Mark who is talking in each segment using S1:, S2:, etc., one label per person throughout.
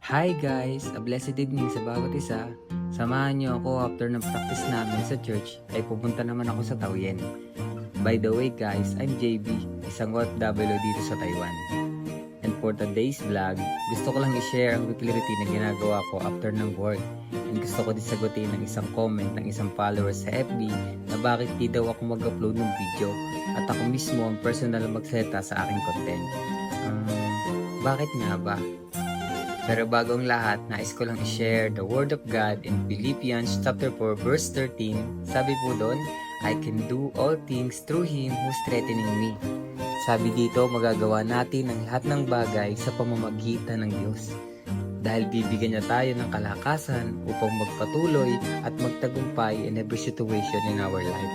S1: Hi guys! A blessed evening sa bawat isa. Samahan niyo ako after ng practice namin sa church ay pupunta naman ako sa Taoyuan. By the way guys, I'm JB, isang OFW dito sa Taiwan. And for today's vlog, gusto ko lang i-share ang weekly routine na ginagawa ko after ng work. And gusto ko din sagutin ng isang comment ng isang follower sa FB na bakit di daw ako mag-upload ng video at ako mismo ang personal magseta sa aking content. Bakit nga ba? Pero bago ang lahat, nais ko lang i-share the Word of God in Philippians chapter 4 verse 13. Sabi po doon, I can do all things through Him who strengthening me. Sabi dito, magagawa natin ang lahat ng bagay sa pamamagitan ng Diyos. Dahil bibigyan niya tayo ng kalakasan upang magpatuloy at magtagumpay in every situation in our life.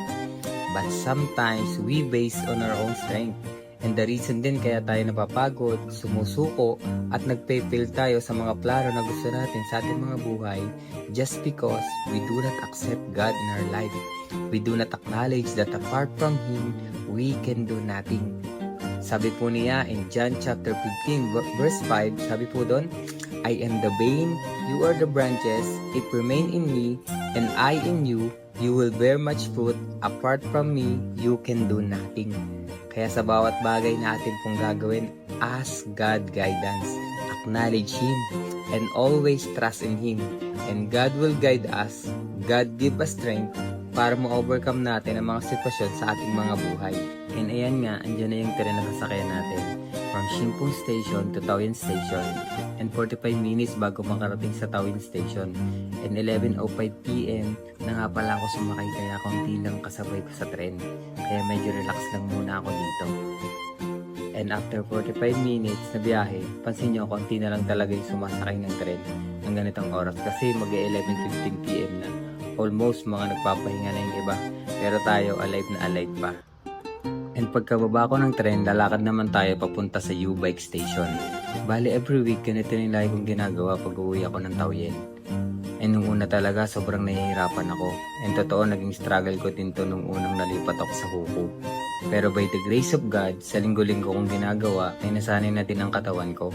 S1: But sometimes we base on our own strength. And the reason din kaya tayo napapagod, sumusuko, at nagpe-fail tayo sa mga plano na gusto natin sa ating mga buhay just because we do not accept God in our life. We do not acknowledge that apart from Him, we can do nothing. Sabi po niya in John chapter 15 verse 5, sabi po doon, I am the vine, you are the branches, if remain in me, and I in you, you will bear much fruit. Apart from me, you can do nothing. Kaya sa bawat bagay na atin pong gagawin, ask God guidance, acknowledge Him, and always trust in Him. And God will guide us, God give us strength para ma-overcome natin ang mga sitwasyon sa ating mga buhay. And ayan nga, andyan na yung tren na sasakyan natin from Shimpong Station to Taoyuan Station, and 45 minutes bago makarating sa Taoyuan Station, and 11:05 PM na nga pala ako sumakay kaya konti lang kasabay ko sa tren, kaya medyo relax lang muna ako dito. And after 45 minutes na biyahe, pansin nyo konti na lang talaga yung sumasakay ng tren ng ganitong oras kasi mag-11:15 PM na. Almost mga nagpapahinga na yung iba, pero tayo alive na alive pa. And pagkababa ko ng tren, lalakad naman tayo papunta sa U-Bike Station. Bali every week, ganito yung lagi kong ginagawa pag uwi ako ng Taoyuan. And nung una talaga, sobrang nahihirapan ako. And totoo, naging struggle ko din to nung unang nalipat ako sa Huku. Pero by the grace of God, sa linggo-linggo kong ginagawa, ay nasanay na din ang katawan ko.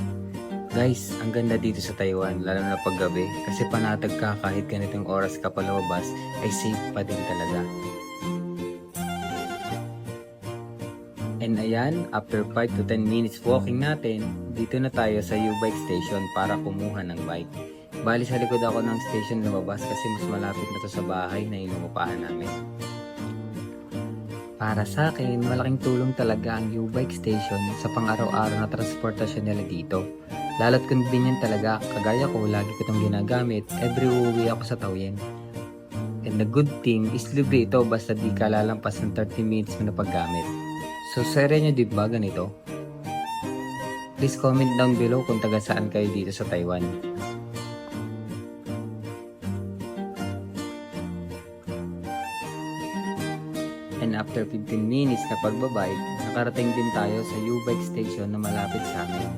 S1: Guys, ang ganda dito sa Taiwan, lalo na paggabi, kasi panatag ka kahit ganitong oras ka palabas, ay safe pa din talaga. And ayan, after 5 to 10 minutes walking natin, dito na tayo sa U-Bike Station para kumuha ng bike. Bali sa likod ako ng station lumabas kasi mas malapit na to sa bahay na inuupahan namin. Para sa akin, malaking tulong talaga ang U-Bike Station sa pang-araw-araw na transportasyon nila dito. Lalo't convenient talaga, kagaya ko, lagi ko itong ginagamit every uwi ako sa Taoyuan. And the good thing is libre ito basta di ka lalampas ng 30 minutes mo na paggamit. So, sere nyo di ba ganito? Please comment down below kung taga saan kayo dito sa Taiwan. And after 15 minutes na pagbabike, nakarating din tayo sa U-Bike Station na malapit sa amin.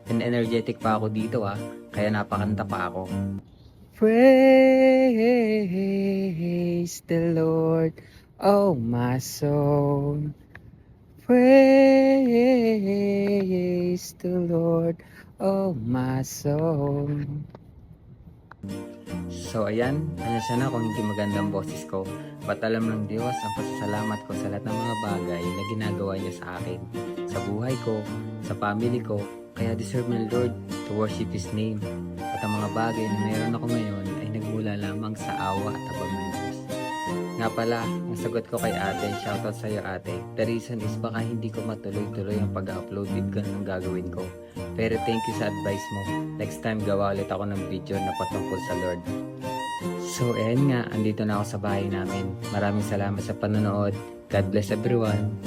S1: And energetic pa ako dito kaya napakanta pa ako. Praise the Lord, oh my soul. Praise the Lord, oh my soul. So ayan, siya na kung hindi magandang boses ko. But alam ng Diyos ang pasasalamat ko sa lahat ng mga bagay na ginagawa niya sa akin, sa buhay ko, sa family ko. Kaya deserve ng Lord to worship His name. At ang mga bagay na meron ako ngayon ay nagmula lamang sa awa at habag ng Diyos. Nga pala, ang sagot ko kay ate, shoutout sa iyo ate. The reason is baka hindi ko matuloy-tuloy ang pag-upload if ganun ang gagawin ko. Pero thank you sa advice mo. Next time gawa ulit ako ng video na patungkol sa Lord. So ayan nga, andito na ako sa bahay namin. Maraming salamat sa panonood. God bless everyone.